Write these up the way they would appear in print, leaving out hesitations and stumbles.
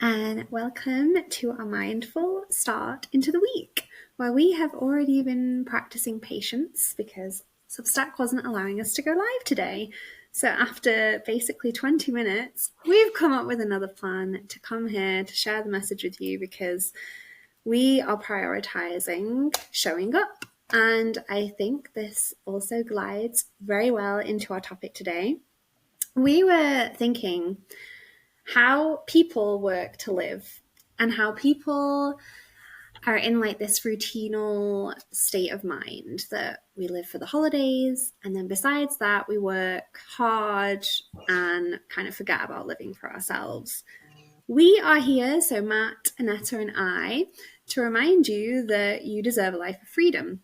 and welcome to our mindful start into the week, where we have already been practicing patience because Substack wasn't allowing us to go live today. So after basically 20 minutes, we've come up with another plan to come here to share the message with you because we are prioritizing showing up. And I think this also glides very well into our topic today. We were thinking how people work to live and how people are in like this routinal state of mind that we live for the holidays, and then besides that we work hard and kind of forget about living for ourselves. We are here, so Matt, Annetta and I, to remind you that you deserve a life of freedom,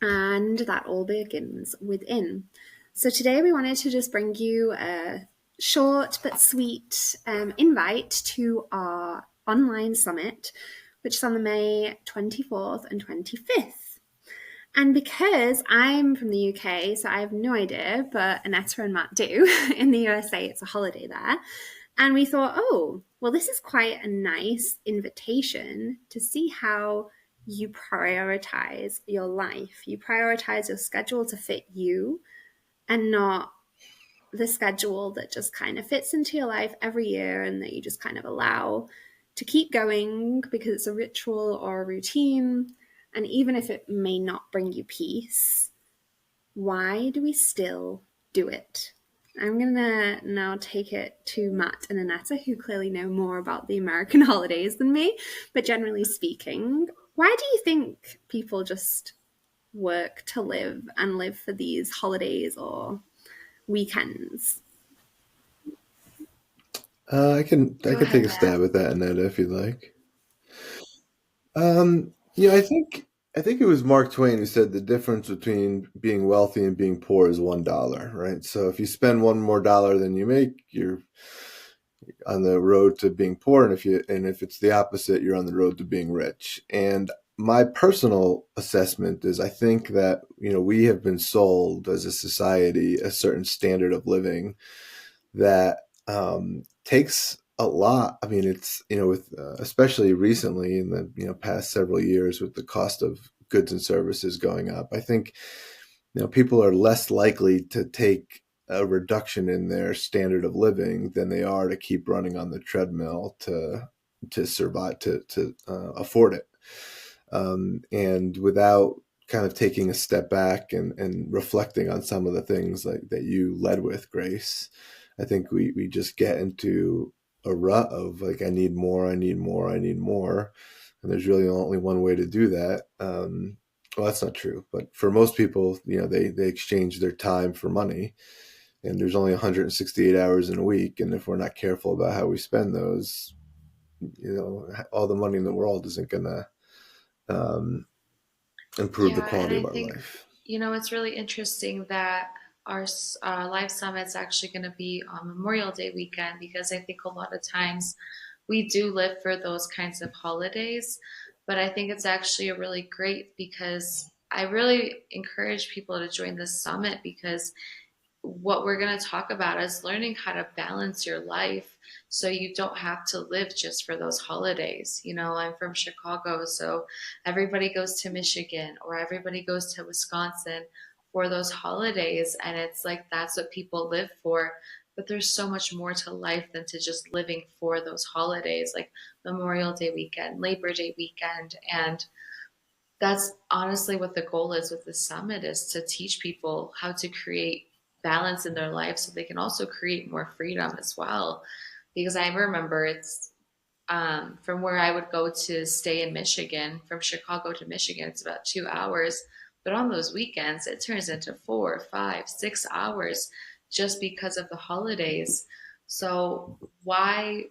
and that all begins within. So today we wanted to just bring you a short but sweet invite to our online summit, which is on the May 24th and 25th. And because I'm from the UK, so I have no idea, but Annetta and Matt do. In the USA, it's a holiday there. And we thought, oh, well, this is quite a nice invitation to see how you prioritize your life. You prioritize your schedule to fit you and not the schedule that just kind of fits into your life every year and that you just kind of allow to keep going because it's a ritual or a routine. And even if it may not bring you peace, why do we still do it? I'm going to now take it to Matt and Annetta, who clearly know more about the American holidays than me. But generally speaking, why do you think people just work to live and live for these holidays or weekends? I Go can ahead, take a Matt. stab at that, Annetta, if you'd like. I think it was Mark Twain who said the difference between being wealthy and being poor is $1, right? So if you spend one more dollar than you make, you're on the road to being poor, and if it's the opposite, you're on the road to being rich. And my personal assessment is I think that we have been sold as a society a certain standard of living that takes a lot. I mean, it's with especially recently in the past several years with the cost of goods and services going up. I think people are less likely to take a reduction in their standard of living than they are to keep running on the treadmill to survive to afford it. And without kind of taking a step back and reflecting on some of the things like that you led with, Grace, I think we just get into a rut of like, I need more, I need more, I need more. And there's really only one way to do that. Well, that's not true, but for most people, they exchange their time for money, and there's only 168 hours in a week. And if we're not careful about how we spend those, all the money in the world isn't going to um, improve the Yeah, and quality of I our think, life. it's really interesting that our live summit's actually going to be on Memorial Day weekend because I think a lot of times we do live for those kinds of holidays, but I think it's actually a really great because I really encourage people to join this summit because what we're going to talk about is learning how to balance your life so you don't have to live just for those holidays. I'm from Chicago, so everybody goes to Michigan or everybody goes to Wisconsin for those holidays. And it's like that's what people live for. But there's so much more to life than to just living for those holidays, like Memorial Day weekend, Labor Day weekend. And that's honestly what the goal is with the summit is to teach people how to create balance in their life so they can also create more freedom as well. Because I remember it's from where I would go to stay in Michigan, from Chicago to Michigan, it's about 2 hours. But on those weekends, it turns into 4, 5, 6 hours just because of the holidays. So why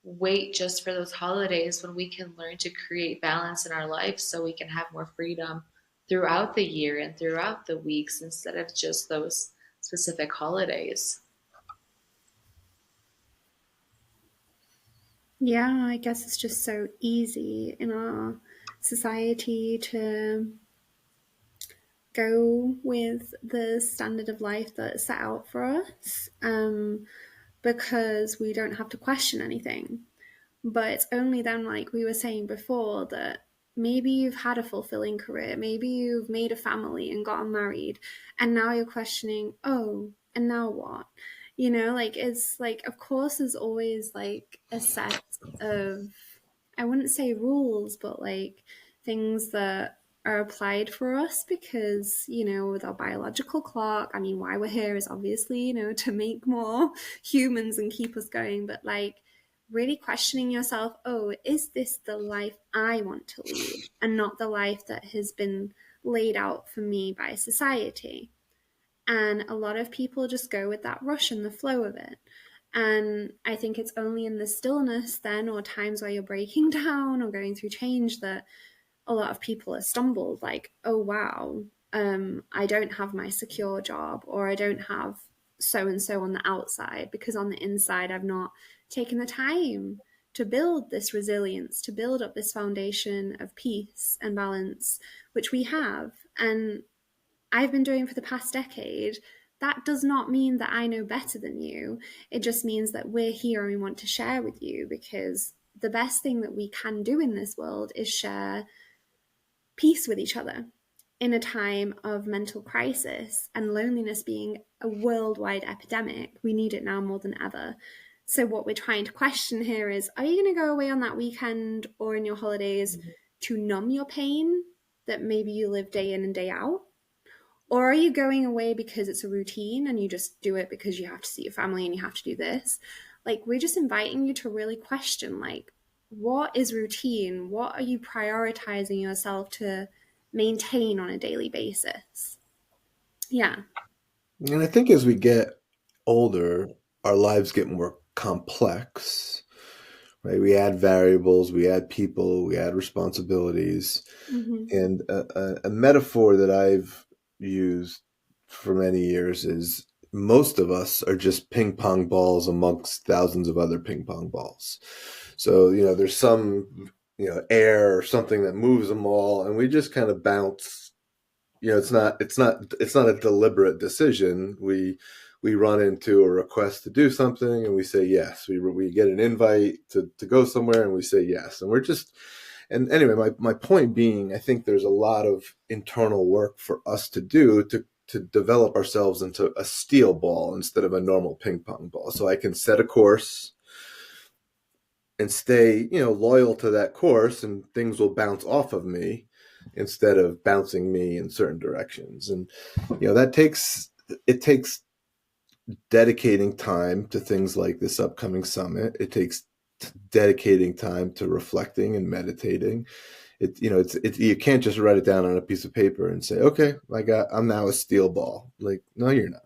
wait just for those holidays when we can learn to create balance in our life so we can have more freedom throughout the year and throughout the weeks instead of just those specific holidays? Yeah, I guess it's just so easy in our society to go with the standard of life that's set out for us. because we don't have to question anything. But it's only then, like we were saying before, that maybe you've had a fulfilling career, maybe you've made a family and gotten married, and now you're questioning, oh, and now what? Like it's like, of course, there's always like a set of, I wouldn't say rules, but like things that are applied for us because, with our biological clock, I mean, why we're here is obviously, to make more humans and keep us going. But like, really questioning yourself, oh, is this the life I want to lead and not the life that has been laid out for me by society? And a lot of people just go with that rush and the flow of it. And I think it's only in the stillness then, or times where you're breaking down or going through change, that a lot of people are stumbled, like, oh, wow, I don't have my secure job, or I don't have so and so on the outside, because on the inside, I've not taken the time to build this resilience, to build up this foundation of peace and balance, which we have. And I've been doing for the past decade. That does not mean that I know better than you. It just means that we're here and we want to share with you, because the best thing that we can do in this world is share peace with each other in a time of mental crisis and loneliness being a worldwide epidemic. We need it now more than ever. So what we're trying to question here is, are you going to go away on that weekend or in your holidays to numb your pain that maybe you live day in and day out? Or are you going away because it's a routine and you just do it because you have to see your family and you have to do this? Like, we're just inviting you to really question, like, what is routine? What are you prioritizing yourself to maintain on a daily basis? Yeah. And I think as we get older, our lives get more complex, right? We add variables, we add people, we add responsibilities. Mm-hmm. And a metaphor that I've used for many years is most of us are just ping pong balls amongst thousands of other ping pong balls. So, there's some, air or something that moves them all, and we just kind of bounce. It's not a deliberate decision. We run into a request to do something and we say yes. We get an invite to go somewhere and we say yes. And we're just, and anyway, my point being, I think there's a lot of internal work for us to do to develop ourselves into a steel ball instead of a normal ping pong ball. So I can set a course and stay, loyal to that course, and things will bounce off of me instead of bouncing me in certain directions. And, that takes dedicating time to things like this upcoming summit. It takes dedicating time to reflecting and meditating. You can't just write it down on a piece of paper and say, okay, I'm now a steel ball. Like, no, you're not.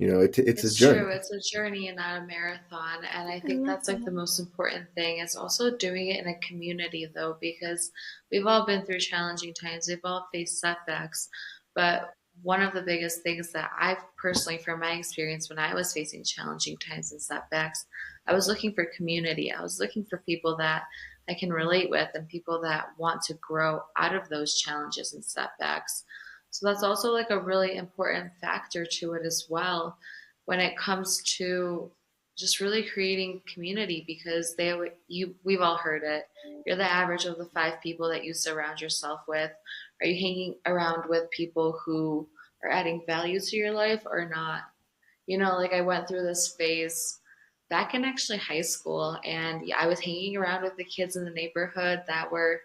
It's a It's journey. true. It's a journey and not a marathon. And I I think love that's like the that. most important thing is also doing it in a community though, because we've all been through challenging times. We've all faced setbacks. But one of the biggest things that I've personally, from my experience when I was facing challenging times and setbacks, I was looking for community. I was looking for people that I can relate with and people that want to grow out of those challenges and setbacks. So that's also like a really important factor to it as well when it comes to just really creating community because we've all heard it. You're the average of the five people that you surround yourself with. Are you hanging around with people who are adding value to your life or not? Like I went through this phase back in actually high school and yeah, I was hanging around with the kids in the neighborhood that were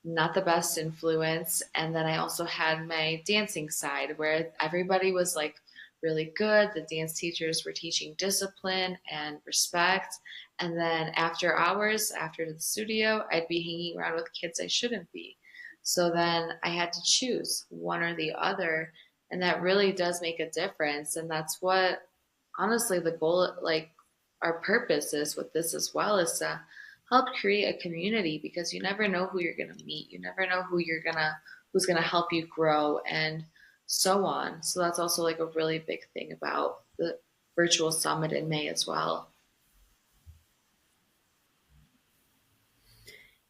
not the best influence. And then I also had my dancing side where everybody was like really good. The dance teachers were teaching discipline and respect. And then after hours, after the studio, I'd be hanging around with kids I shouldn't be. So then I had to choose one or the other. And that really does make a difference. And that's what honestly the goal, like our purpose is with this as well, is to help create a community because you never know who you're going to meet. You never know who's going to help you grow and so on. So that's also like a really big thing about the virtual summit in May as well.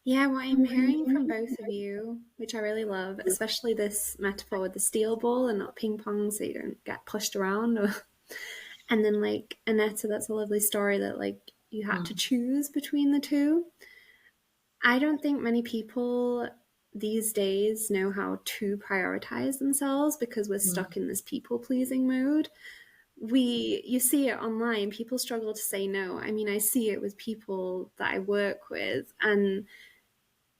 Yeah, what I'm hearing from both of you, which I really love, especially this metaphor with the steel ball and not ping pong so you don't get pushed around. And then like Annetta, that's a lovely story that like you had to choose between the two. I don't think many people these days know how to prioritize themselves because we're stuck in this people pleasing mode. You see it online, people struggle to say no. I mean, I see it with people that I work with, and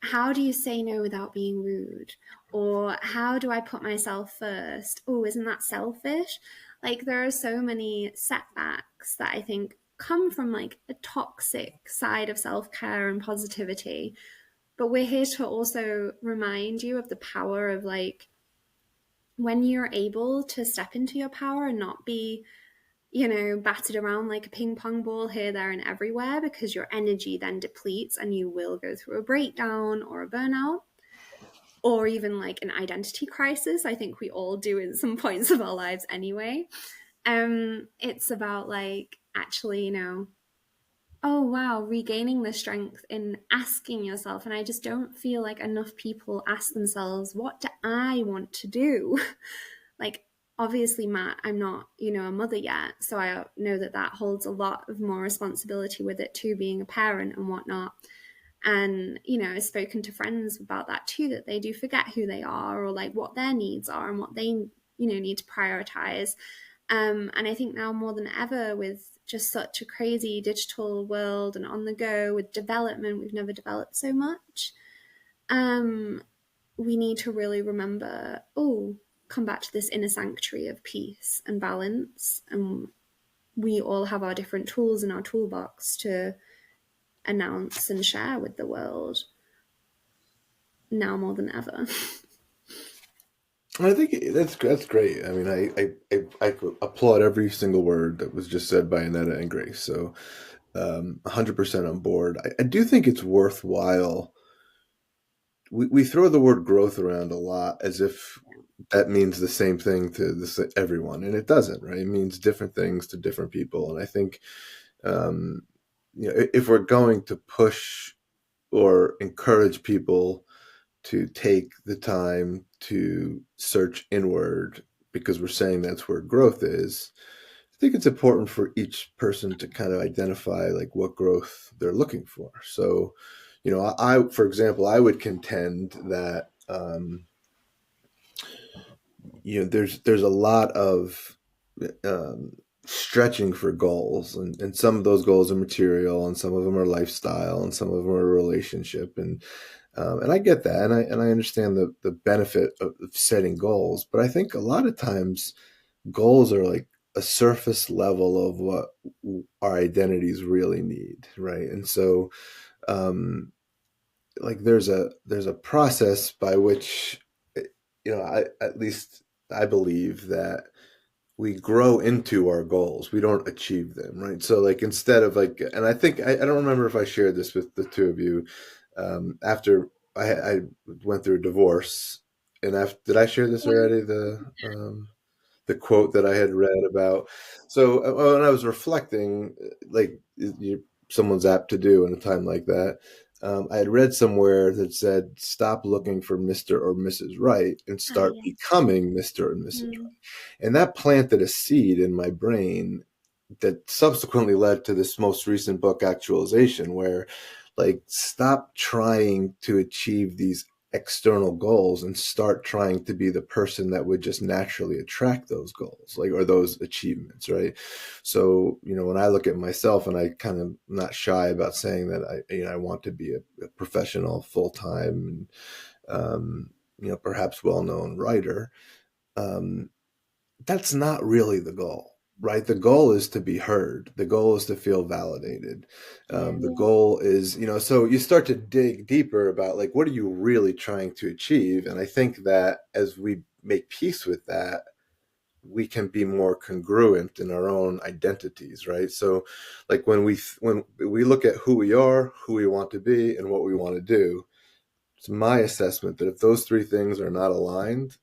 how do you say no without being rude? Or how do I put myself first? Oh, isn't that selfish? Like, there are so many setbacks that I think come from like a toxic side of self-care and positivity. But we're here to also remind you of the power of like when you're able to step into your power and not be, battered around like a ping pong ball here, there, and everywhere, because your energy then depletes and you will go through a breakdown or a burnout or even like an identity crisis. I think we all do in some points of our lives anyway. It's about like actually, oh wow, regaining the strength in asking yourself. And I just don't feel like enough people ask themselves, what do I want to do? Like, obviously, Matt, I'm not, a mother yet. So I know that that holds a lot of more responsibility with it too, being a parent and whatnot. And, I've spoken to friends about that too, that they do forget who they are or like what their needs are and what they, need to prioritize. And I think now more than ever, with just such a crazy digital world and on the go with development, we've never developed so much. We need to really remember, come back to this inner sanctuary of peace and balance. And we all have our different tools in our toolbox to announce and share with the world now more than ever. I think that's great. I mean, I applaud every single word that was just said by Annetta and Grace. So, 100% on board. I do think it's worthwhile. We throw the word growth around a lot as if that means the same thing to everyone, and it doesn't, right? It means different things to different people. And I think, um, if we're going to push or encourage people to take the time to search inward because we're saying that's where growth is, I think it's important for each person to kind of identify like what growth they're looking for. So, for example, I would contend that, there's a lot of um, stretching for goals, and some of those goals are material, and some of them are lifestyle, and some of them are relationship, and I get that, and I understand the benefit of setting goals, but I think a lot of times goals are like a surface level of what our identities really need, right? And so, um, like there's a process by which, I at least I believe that we grow into our goals. We don't achieve them, right? So like instead of like, and I think I don't remember if I shared this with the two of you. After I went through a divorce, and after, did I share this already? The quote that I had read about. So, when I was reflecting, like someone's apt to do in a time like that, I had read somewhere that said, "Stop looking for Mister or Mrs. Right and start Yes. becoming Mister or Mrs. Right." And that planted a seed in my brain that subsequently led to this most recent book, Actualization, where like stop trying to achieve these external goals and start trying to be the person that would just naturally attract those goals, like, or those achievements, right? So, when I look at myself, and I kind of not shy about saying that I want to be a professional full-time, perhaps well-known writer. um, that's not really the goal, right? The goal is to be heard. The goal is to feel validated. The goal is, so you start to dig deeper about like, what are you really trying to achieve? And I think that as we make peace with that, we can be more congruent in our own identities, right? So like when we look at who we are, who we want to be, and what we want to do, it's my assessment that if those three things are not aligned,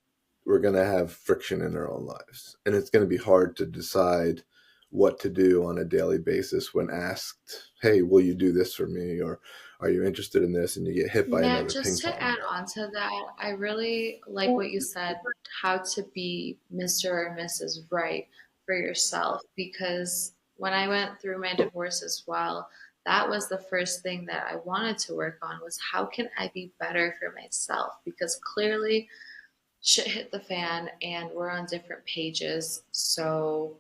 we're going to have friction in our own lives. And it's going to be hard to decide what to do on a daily basis when asked, "Hey, will you do this for me?" Or "Are you interested in this?" And you get hit by Yeah, another just ping to pong add ball. on to that, I really like what you said, how to be Mr. or Mrs. Right for yourself, because when I went through my divorce as well, that was the first thing that I wanted to work on, was how can I be better for myself? Because clearly shit hit the fan and we're on different pages. So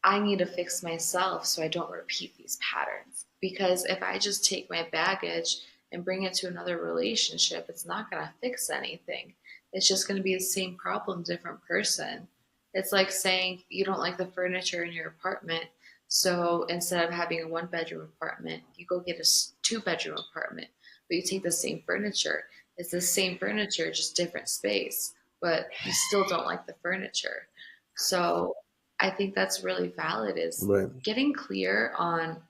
I need to fix myself so I don't repeat these patterns. Because if I just take my baggage and bring it to another relationship, it's not going to fix anything. It's just going to be the same problem, different person. It's like saying you don't like the furniture in your apartment. So instead of having a 1 bedroom apartment, you go get a 2 bedroom apartment, but you take the same furniture. It's the same furniture, just different space, but you still don't like the furniture. So I think that's really valid, is Right. getting clear on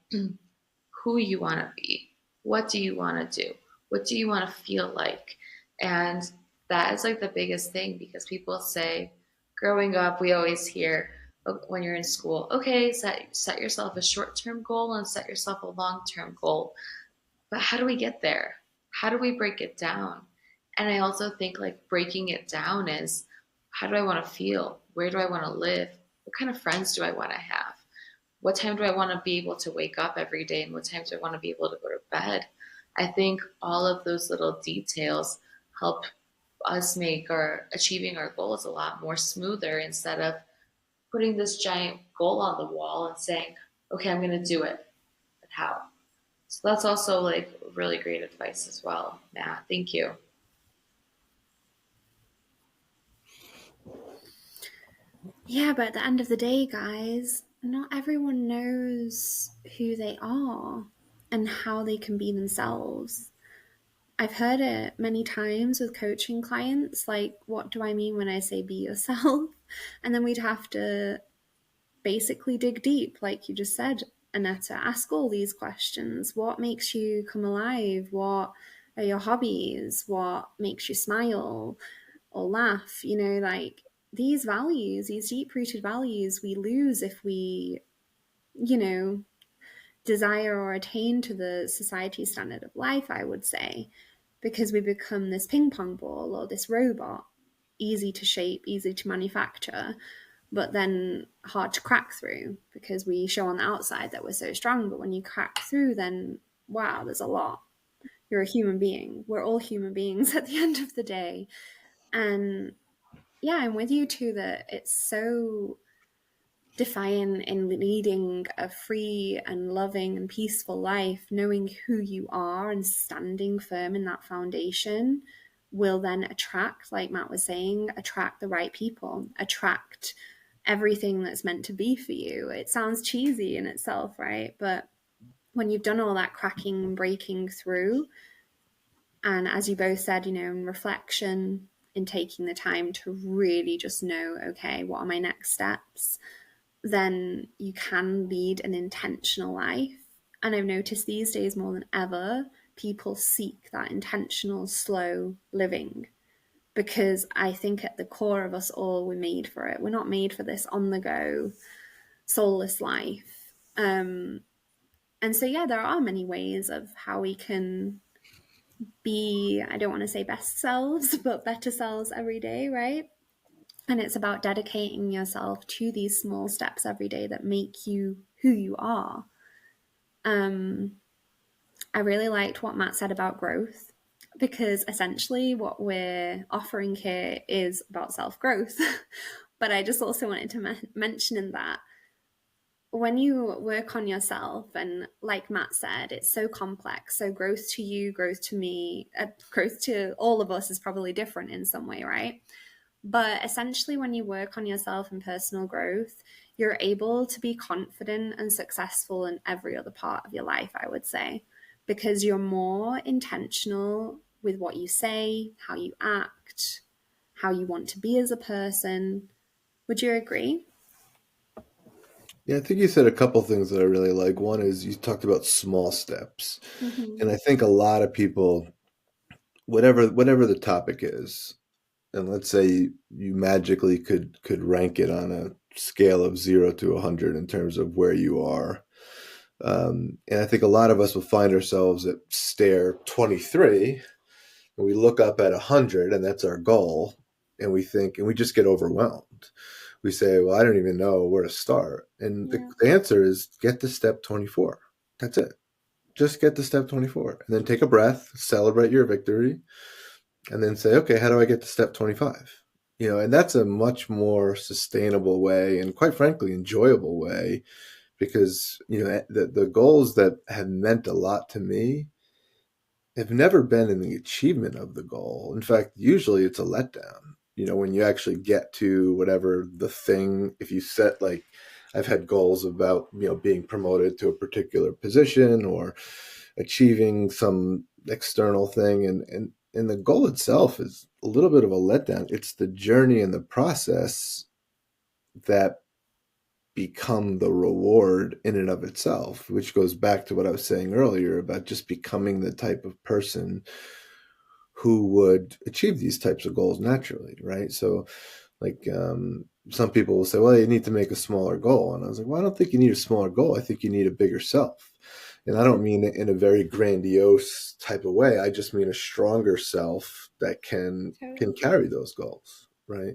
who you want to be. What do you want to do? What do you want to feel like? And that is like the biggest thing, because people say, growing up, we always hear, when you're in school, okay, set yourself a short-term goal and set yourself a long-term goal. But how do we get there? How do we break it down? And I also think like breaking it down is, how do I want to feel? Where do I want to live? What kind of friends do I want to have? What time do I want to be able to wake up every day? And what time do I want to be able to go to bed? I think all of those little details help us make our achieving our goals a lot more smoother, instead of putting this giant goal on the wall and saying, okay, I'm going to do it. But how? So that's also like really great advice as well, Matt. Thank you. Yeah, but at the end of the day, guys, not everyone knows who they are and how they can be themselves. I've heard it many times with coaching clients, like, what do I mean when I say be yourself? And then we'd have to basically dig deep, like you just said, Anetta, ask all these questions. What makes you come alive? What are your hobbies? What makes you smile or laugh? Like, these values, these deep rooted values, we lose if we, you know, desire or attain to the society standard of life, I would say, because we become this ping pong ball or this robot, easy to shape, easy to manufacture, but then hard to crack through, because we show on the outside that we're so strong, but when you crack through, then wow, there's a lot. You're a human being. We're all human beings at the end of the day. And yeah, I'm with you too, that it's so defiant in leading a free and loving and peaceful life. Knowing who you are and standing firm in that foundation will then attract, like Matt was saying, attract the right people, attract everything that's meant to be for you. It sounds cheesy in itself, right? But when you've done all that cracking and breaking through, and as you both said, in reflection, in taking the time to really just know, okay, what are my next steps? Then you can lead an intentional life. And I've noticed these days more than ever, people seek that intentional, slow living, because I think at the core of us all, we're made for it. We're not made for this on the go, soulless life. And so, yeah, there are many ways of how we can be, I don't want to say best selves, but better selves every day, right? And it's about dedicating yourself to these small steps every day that make you who you are. I really liked what Matt said about growth, because essentially what we're offering here is about self-growth. But I just also wanted to mention in that, when you work on yourself, and like Matt said, it's so complex. So growth to you, growth to me, growth to all of us is probably different in some way, right? But essentially, when you work on yourself and personal growth, you're able to be confident and successful in every other part of your life, I would say, because you're more intentional with what you say, how you act, how you want to be as a person. Would you agree? Yeah, I think you said a couple things that I really like. One is you talked about small steps. Mm-hmm. And I think a lot of people, whatever the topic is, and let's say you magically could rank it on a scale of 0 to 100 in terms of where you are. And I think a lot of us will find ourselves at stair 23, and we look up at 100, and that's our goal, and we think, and we just get overwhelmed. we say, well, I don't even know where to start. And Yeah. the answer is get to step 24. That's it. Just get to step 24 and then take a breath, celebrate your victory, and then say, okay, how do I get to step 25? And that's a much more sustainable way and quite frankly, enjoyable way because, the goals that have meant a lot to me have never been in the achievement of the goal. In fact, usually it's a letdown. When you actually get to whatever the thing, if you set like, I've had goals about, being promoted to a particular position or achieving some external thing. And the goal itself is a little bit of a letdown. It's the journey and the process that become the reward in and of itself, which goes back to what I was saying earlier about just becoming the type of person who would achieve these types of goals naturally, right? So, like, some people will say, well, you need to make a smaller goal. And I was like, well, I don't think you need a smaller goal. I think you need a bigger self. And I don't mean it in a very grandiose type of way. I just mean a stronger self that can carry those goals, right?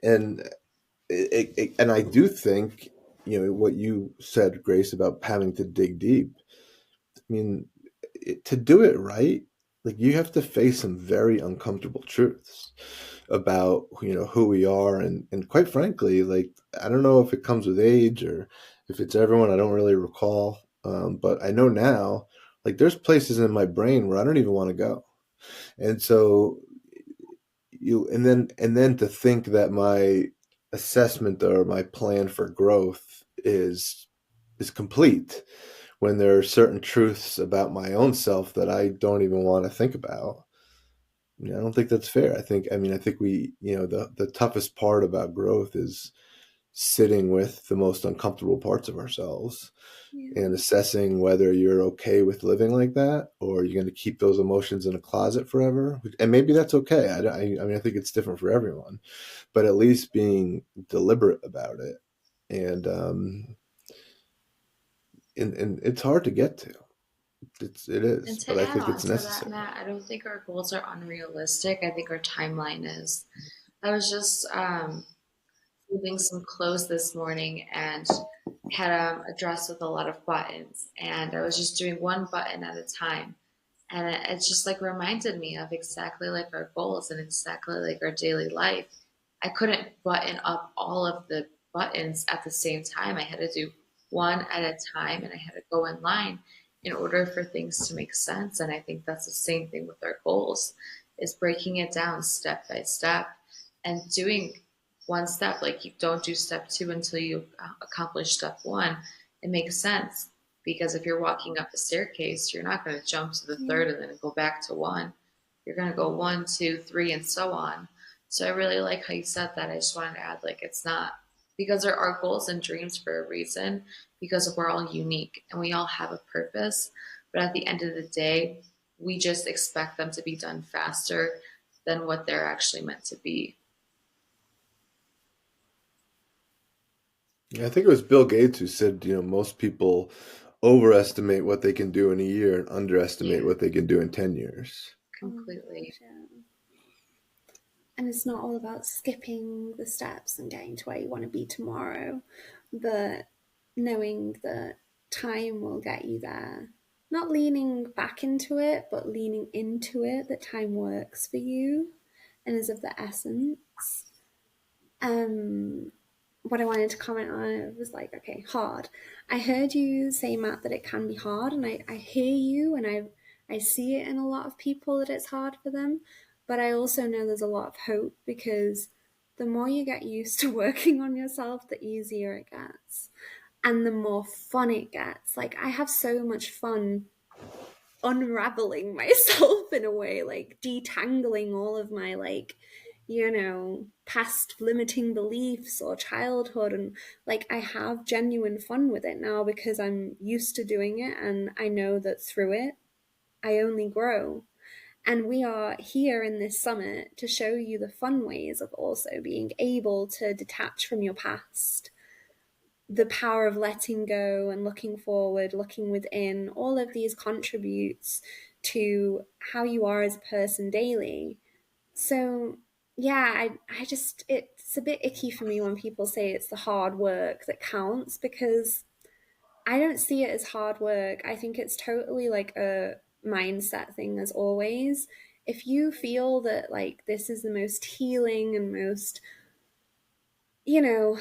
And and I do think, what you said, Grace, about having to dig deep. I mean, to do it right, like you have to face some very uncomfortable truths about, who we are. And quite frankly, like, I don't know if it comes with age or if it's everyone, I don't really recall. But I know now, like there's places in my brain where I don't even want to go. And so and then to think that my assessment or my plan for growth is complete when there are certain truths about my own self that I don't even want to think about. I don't think that's fair. I think we, the toughest part about growth is sitting with the most uncomfortable parts of ourselves and assessing whether you're okay with living like that or you're going to keep those emotions in a closet forever. And maybe that's okay. I think it's different for everyone, but at least being deliberate about it. And it's hard to get to. It And is, but to I add think on it's to that, necessary. Matt, I don't think our goals are unrealistic. I think our timeline is. I was just folding some clothes this morning and had a dress with a lot of buttons, and I was just doing one button at a time. And it just like reminded me of exactly like our goals and exactly like our daily life. I couldn't button up all of the buttons at the same time. I had to do one at a time and I had to go in line in order for things to make sense. And I think that's the same thing with our goals is breaking it down step by step and doing one step. Like you don't do step two until you accomplish step one. It makes sense because if you're walking up a staircase, you're not going to jump to the third and then go back to one. You're going to go one, two, three, and so on. So I really like how you said that. I just wanted to add, like, it's not because there are goals and dreams for a reason, because we're all unique and we all have a purpose. But at the end of the day, we just expect them to be done faster than what they're actually meant to be. Yeah, I think it was Bill Gates who said, most people overestimate what they can do in a year and underestimate Yeah, what they can do in 10 years. Oh my completely. gosh, yeah. And it's not all about skipping the steps and getting to where you want to be tomorrow, but knowing that time will get you there. Not leaning back into it, but leaning into it, that time works for you and is of the essence. Um, what I wanted to comment on was like, okay, hard. I heard you say, Matt, that it can be hard, and I hear you, and I see it in a lot of people that it's hard for them. But I also know there's a lot of hope because the more you get used to working on yourself, the easier it gets, and the more fun it gets. Like I have so much fun unraveling myself in a way, like detangling all of my past limiting beliefs or childhood, and like I have genuine fun with it now because I'm used to doing it and I know that through it I only grow. And we are here in this summit to show you the fun ways of also being able to detach from your past, the power of letting go and looking forward, looking within, all of these contributes to how you are as a person daily. So yeah, I just, it's a bit icky for me when people say it's the hard work that counts, because I don't see it as hard work. I think it's totally like a mindset thing, as always. If you feel that like this is the most healing and most, you know,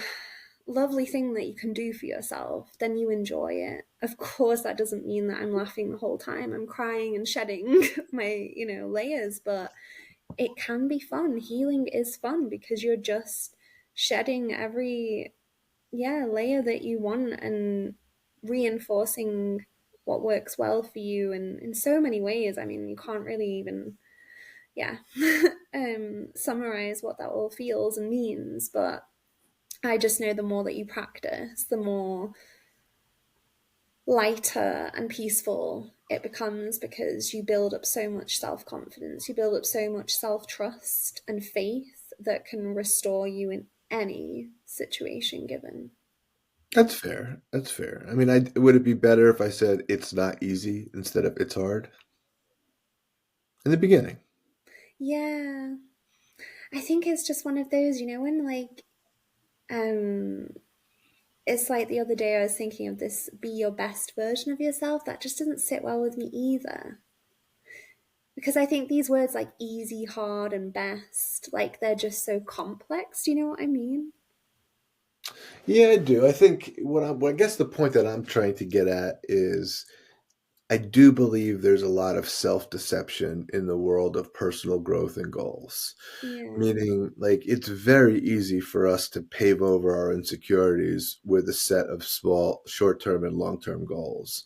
lovely thing that you can do for yourself, then you enjoy it. Of course, that doesn't mean that I'm laughing the whole time. I'm crying and shedding my, layers, but it can be fun. Healing is fun because you're just shedding every, layer that you want and reinforcing what works well for you, and in so many ways. I mean, you can't really even, yeah, summarize what that all feels and means, but I just know the more that you practice, the more lighter and peaceful it becomes, because you build up so much self confidence, you build up so much self trust and faith that can restore you in any situation given. That's fair. That's fair. I mean, would it be better if I said it's not easy instead of it's hard in the beginning? Yeah, I think it's just one of those, when like, um, it's like the other day I was thinking of this be your best version of yourself. That just doesn't sit well with me either. Because I think these words like easy, hard, and best, like they're just so complex. Do you know what I mean? Yeah, I do. I think I guess the point that I'm trying to get at is I do believe there's a lot of self-deception in the world of personal growth and goals. Yeah. Meaning, like, it's very easy for us to pave over our insecurities with a set of small, short-term and long-term goals,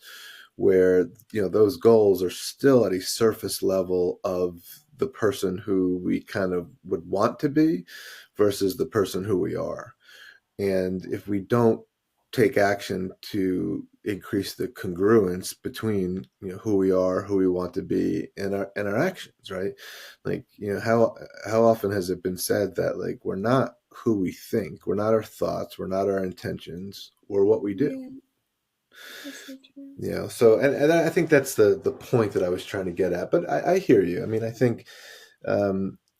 where, those goals are still at a surface level of the person who we kind of would want to be versus the person who we are. And if we don't take action to increase the congruence between who we are, who we want to be, and our actions, right? Like, how often has it been said that, like, we're not who we think, we're not our thoughts, we're not our intentions, we're what we do. Yeah. That's so true. So and I think that's the point that I was trying to get at. But I hear you. I mean, I think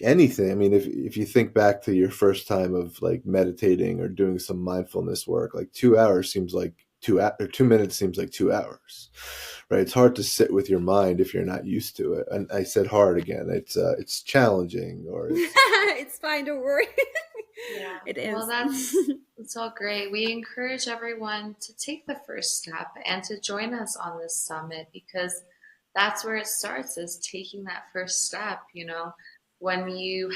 anything. I mean, if you think back to your first time of like meditating or doing some mindfulness work, like 2 hours seems like or 2 minutes seems like 2 hours, right? It's hard to sit with your mind if you're not used to it. And I said hard again. It's challenging, or it's It's fine, don't worry. Yeah. It Well, is. that's all great. We encourage everyone to take the first step and to join us on this summit, because that's where it starts, is taking that first step. When you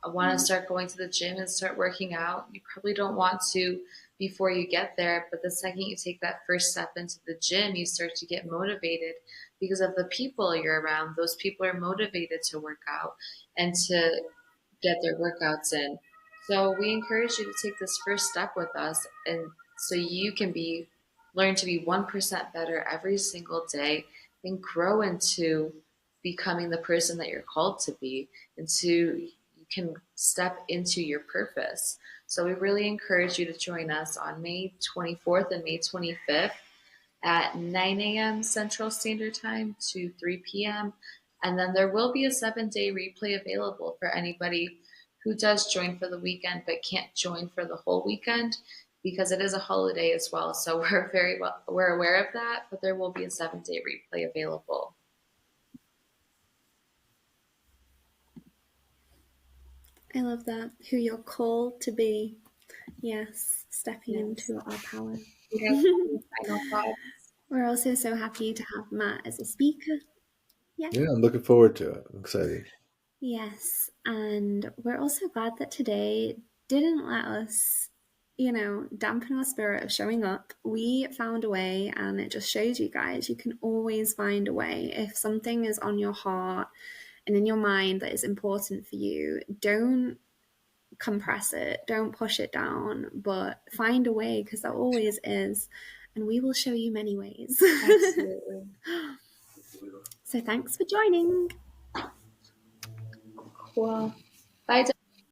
want to start going to the gym and start working out, you probably don't want to before you get there, but the second you take that first step into the gym, you start to get motivated because of the people you're around. Those people are motivated to work out and to get their workouts in. So we encourage you to take this first step with us, and so you can learn to be 1% better every single day and grow into becoming the person that you're called to be, and you can step into your purpose. So we really encourage you to join us on May 24th and May 25th at 9 a.m. Central Standard Time to 3 p.m. And then there will be a 7-day replay available for anybody who does join for the weekend but can't join for the whole weekend, because it is a holiday as well. So we're aware of that, but there will be a 7-day replay available. I love that. Who you're called to be. Yes, stepping into our power. You guys have any final thoughts? We're also so happy to have Matt as a speaker. Yeah. Yeah, I'm looking forward to it. I'm excited. Yes, and we're also glad that today didn't let us, dampen our spirit of showing up. We found a way, and it just shows you guys you can always find a way. If something is on your heart and in your mind that is important for you, don't compress it, don't push it down, but find a way, because there always is, and we will show you many ways. Absolutely. So thanks for joining. Cool. Bye.